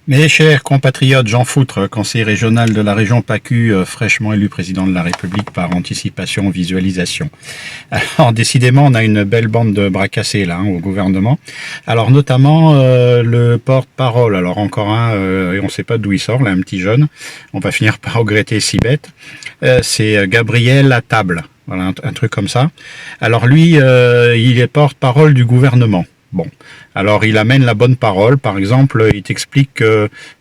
Mes chers compatriotes, Jean Foutre, conseiller régional de la région PACU, fraîchement élu président de la République par anticipation, visualisation. Alors décidément, on a une belle bande de bras cassés là au gouvernement. Alors notamment le porte-parole, alors encore un, et on ne sait pas d'où il sort, là un petit jeune, on va finir par regretter si bête, c'est Gabriel Atable, voilà un truc comme ça. Alors lui, il est porte-parole du gouvernement. Bon, alors il amène la bonne parole. Par exemple, il t'explique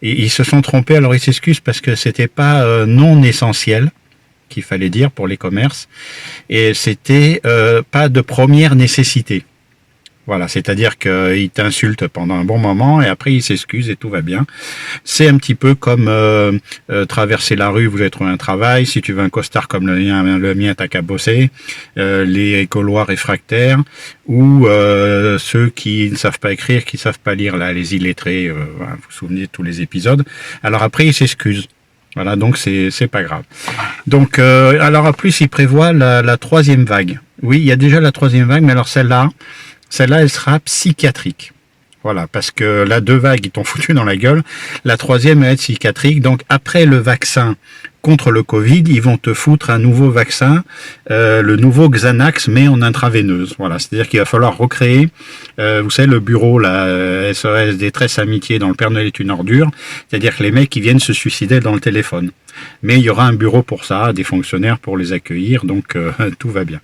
qu'ils se sont trompés. Alors il s'excuse parce que c'était pas non essentiel qu'il fallait dire pour les commerces, et c'était pas de première nécessité. Voilà, c'est-à-dire qu'il t'insulte pendant un bon moment et après il s'excuse et tout va bien. C'est un petit peu comme traverser la rue, vous allez trouver un travail. Si tu veux un costard comme le mien t'as qu'à bosser. Les Gaulois réfractaires ou ceux qui ne savent pas écrire, qui ne savent pas lire, là, les illettrés. Voilà, vous vous souvenez de tous les épisodes. Alors après il s'excuse. Voilà, donc c'est pas grave. Donc alors en plus il prévoit la troisième vague. Oui, il y a déjà la troisième vague, mais alors celle-là, elle sera psychiatrique. Voilà, parce que la deux vagues, ils t'ont foutu dans la gueule. La troisième, elle va être psychiatrique. Donc, après le vaccin contre le Covid, ils vont te foutre un nouveau vaccin, le nouveau Xanax, mais en intraveineuse. Voilà, c'est-à-dire qu'il va falloir recréer, vous savez, le bureau, là, SOS Détresse Amitié dans le Père Noël est une ordure. C'est-à-dire que les mecs, ils viennent se suicider dans le téléphone. Mais il y aura un bureau pour ça, des fonctionnaires pour les accueillir, donc tout va bien.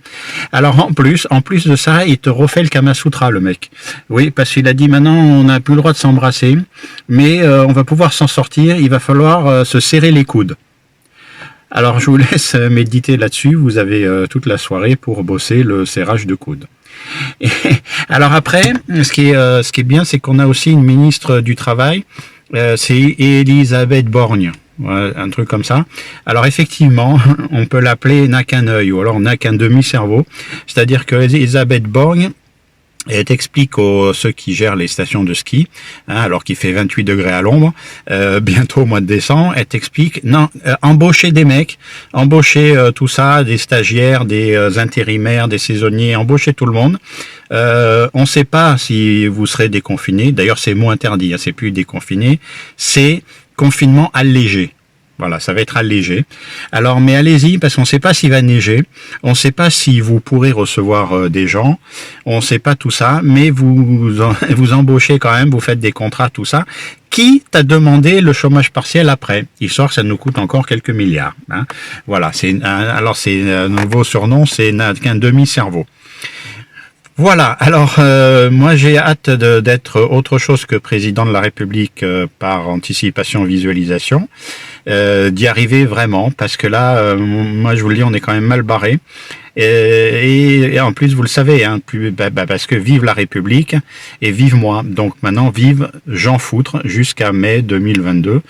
Alors en plus de ça, il te refait le Kama Sutra, le mec. Oui, parce qu'il a dit maintenant on n'a plus le droit de s'embrasser, mais on va pouvoir s'en sortir, il va falloir se serrer les coudes. Alors je vous laisse méditer là-dessus, vous avez toute la soirée pour bosser le serrage de coudes. Et, alors après, ce qui est bien, c'est qu'on a aussi une ministre du Travail, c'est Elisabeth Borgne. Ouais, un truc comme ça. Alors effectivement, on peut l'appeler n'a qu'un œil ou alors n'a qu'un demi-cerveau. C'est-à-dire que Elisabeth Borgne, elle t'explique aux ceux qui gèrent les stations de ski, hein, alors qu'il fait 28 degrés à l'ombre, bientôt au mois de décembre, elle t'explique, non, embaucher des mecs, embaucher tout ça, des stagiaires, des intérimaires, des saisonniers, embaucher tout le monde. On ne sait pas si vous serez déconfiné. D'ailleurs, c'est mot interdit, hein, c'est plus déconfiné, c'est confinement allégé. Voilà, ça va être allégé. Alors, mais allez-y, parce qu'on ne sait pas s'il va neiger, on ne sait pas si vous pourrez recevoir des gens, on ne sait pas tout ça, mais vous embauchez quand même, vous faites des contrats, tout ça. Qui t'a demandé le chômage partiel après? Il sort que ça nous coûte encore quelques milliards. Hein. Voilà, alors c'est un nouveau surnom, c'est qu'un demi-cerveau. Voilà, alors moi j'ai hâte d'être autre chose que président de la République par anticipation, visualisation, d'y arriver vraiment, parce que là, moi je vous le dis, on est quand même mal barré. Et en plus, vous le savez, hein, parce que vive la République et vive moi. Donc maintenant, vive Jean Foutre jusqu'à mai 2022.